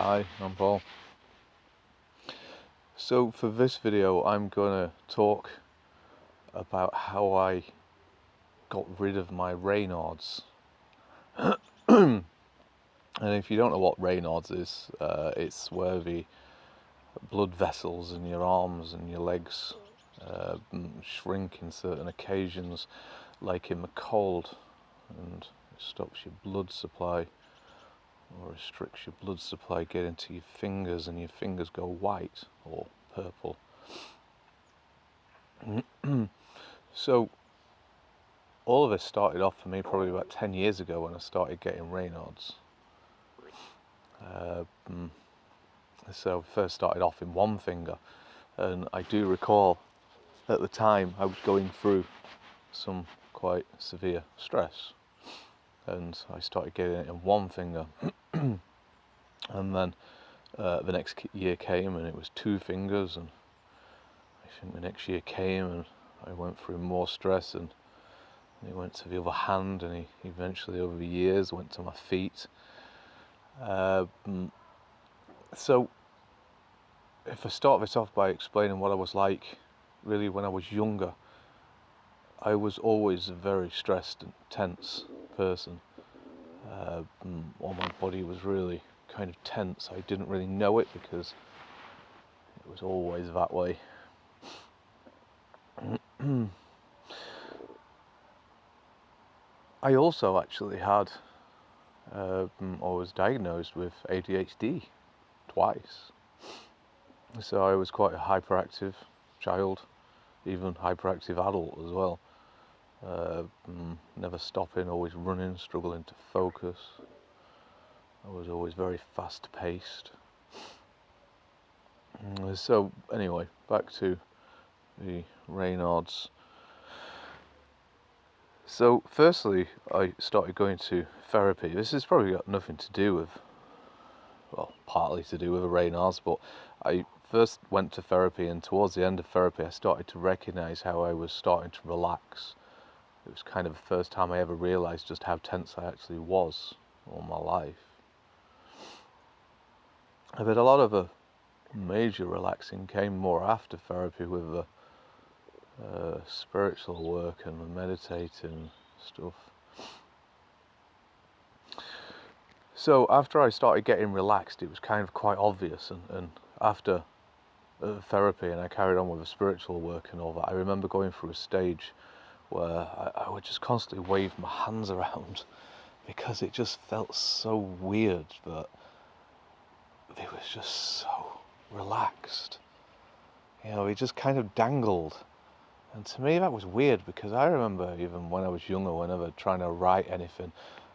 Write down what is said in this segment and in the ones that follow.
Hi, I'm Paul. So for this video I'm going to talk about how I got rid of my Raynauds. And if you don't know what Raynauds is, it's where the blood vessels in your arms and your legs shrink in certain occasions, like in the cold, and it stops your blood supply or restricts your blood supply getting to your fingers, and your fingers go white or purple. So all of this started off for me probably about 10 years ago when I started getting Raynauds. So first started off in one finger, and I do recall at the time I was going through some quite severe stress, and I started getting it in one finger. And then the next year came and it was two fingers, and I think the next year came and I went through more stress, and he went to the other hand, and he eventually over the years went to my feet. So if I start this off by explaining what I was like really when I was younger, I was always a very stressed and tense person. All my body was really kind of tense. I didn't really know it because it was always that way. I also actually had or was diagnosed with ADHD twice. So I was quite a hyperactive child, even hyperactive adult as well. Never stopping, always running, struggling to focus. I was always very fast paced. So anyway, back to the Raynauds. So firstly, I started going to therapy. This has probably got nothing to do with, well, partly to do with the Raynauds, but I first went to therapy, and towards the end of therapy I started to recognise how I was starting to relax. It was kind of the first time I ever realised just how tense I actually was all my life. But a lot of the major relaxing came more after therapy, with the spiritual work and the meditating stuff. So after I started getting relaxed, it was kind of quite obvious, and after therapy and I carried on with the spiritual work and all that, I remember going through a stage where I would just constantly wave my hands around because it just felt so weird that it was just so relaxed. You know, it just kind of dangled. And to me that was weird, because I remember even when I was younger, whenever trying to write anything,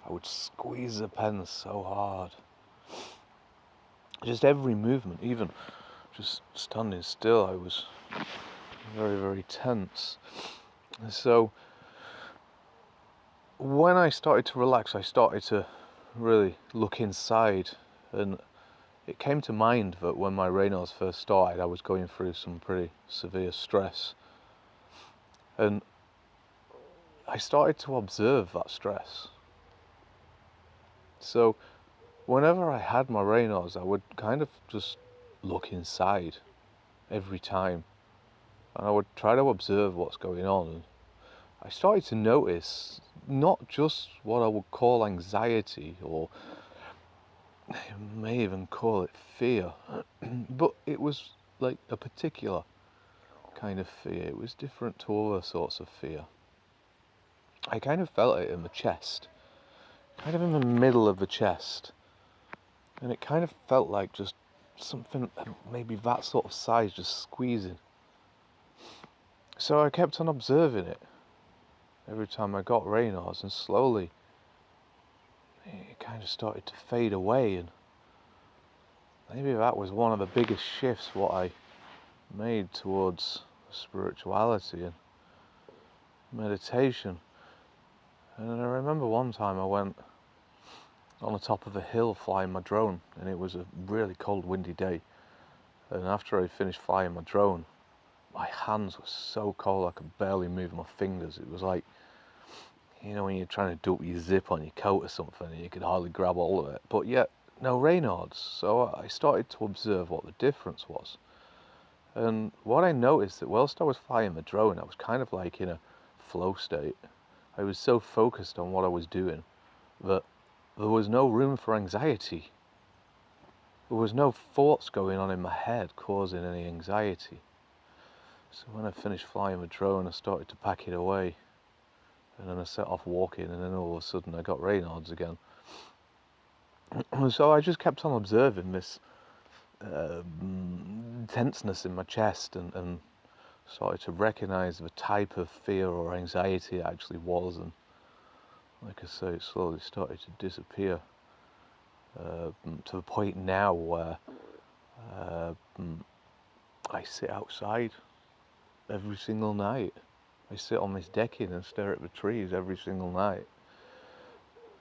I would squeeze the pen so hard. Just every movement, even just standing still, I was very, very tense. And so when I started to relax, I started to really look inside, and it came to mind that when my Raynaud's first started, I was going through some pretty severe stress, and I started to observe that stress. So whenever I had my Raynaud's, I would kind of just look inside every time, and I would try to observe what's going on. And I started to notice not just what I would call anxiety, or I may even call it fear, but it was like a particular kind of fear. It was different to other sorts of fear. I kind of felt it in the chest, kind of in the middle of the chest, and it kind of felt like just something maybe that sort of size just squeezing. So I kept on observing it every time I got Raynaud's, and slowly it kind of started to fade away. And maybe that was one of the biggest shifts what I made towards spirituality and meditation. And I remember one time I went on the top of a hill flying my drone, and it was a really cold, windy day. And after I finished flying my drone, my hands were so cold I could barely move my fingers. It was like, you know, when you're trying to do up your zip on your coat or something and you could hardly grab hold of it. But yet no Raynaud's. So I started to observe what the difference was. And what I noticed that whilst I was flying the drone, I was kind of like in a flow state. I was so focused on what I was doing that there was no room for anxiety. There was no thoughts going on in my head causing any anxiety. So when I finished flying the drone, I started to pack it away. And then I set off walking, and then all of a sudden I got Raynaud's again. So I just kept on observing this tenseness in my chest, and started to recognize the type of fear or anxiety it actually was, and like I say, it slowly started to disappear to the point now where I sit outside every single night. I sit on this decking and stare at the trees every single night.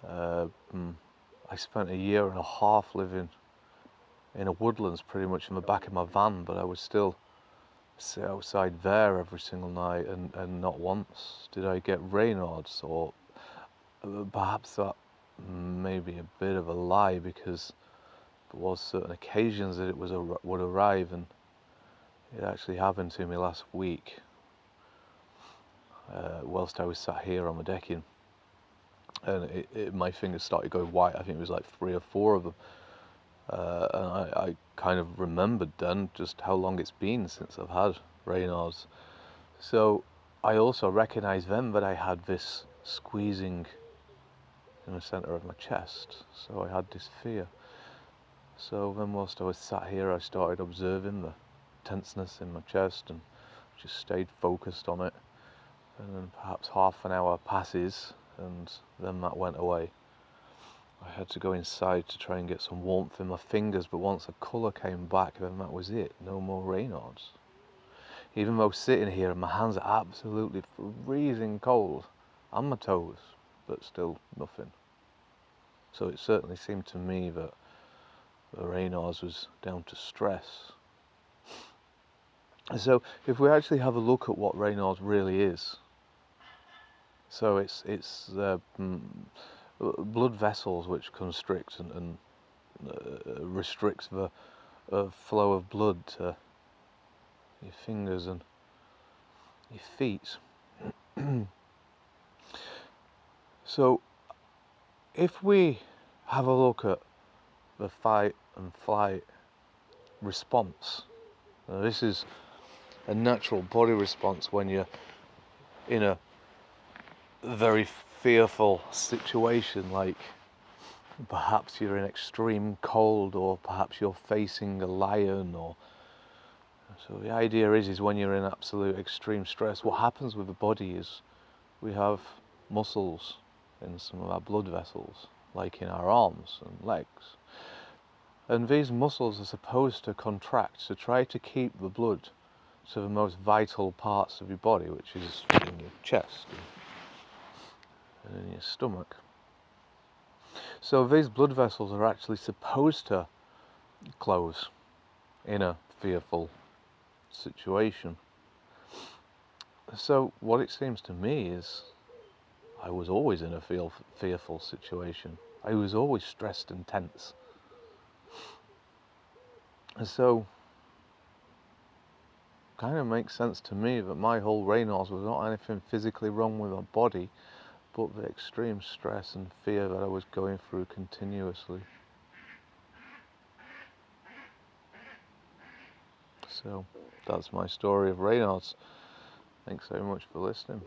I spent a year and a half living in a woodlands pretty much in the back of my van, but I would still sit outside there every single night, and not once did I get Raynaud's, or perhaps that may be a bit of a lie, because there was certain occasions that it would arrive, and it actually happened to me last week whilst I was sat here on the decking, and my fingers started going white. I think it was like 3 or 4 of them. And I kind of remembered then just how long it's been since I've had Raynaud's. So I also recognised then that I had this squeezing in the centre of my chest. So I had this fear. So then whilst I was sat here, I started observing the tenseness in my chest and just stayed focused on it. And then perhaps half an hour passes, and then that went away. I had to go inside to try and get some warmth in my fingers, but once the colour came back, then that was it. No more Raynaud's. Even though sitting here and my hands are absolutely freezing cold on my toes, but still nothing. So it certainly seemed to me that the Raynaud's was down to stress. So if we actually have a look at what Raynaud's really is, so it's blood vessels which constrict and restricts the flow of blood to your fingers and your feet. So if we have a look at the fight and flight response, now this is a natural body response when you're in a very fearful situation, like perhaps you're in extreme cold, or perhaps you're facing a lion, or so the idea is when you're in absolute extreme stress, what happens with the body is we have muscles in some of our blood vessels, like in our arms and legs, and these muscles are supposed to contract to try to keep the blood to the most vital parts of your body, which is in your chest and in your stomach. So these blood vessels are actually supposed to close in a fearful situation. So what it seems to me is I was always in a fearful situation. I was always stressed and tense. And so it kind of makes sense to me that my whole Raynaud's was not anything physically wrong with my body, but the extreme stress and fear that I was going through continuously. So that's my story of Raynaud's. Thanks very much for listening.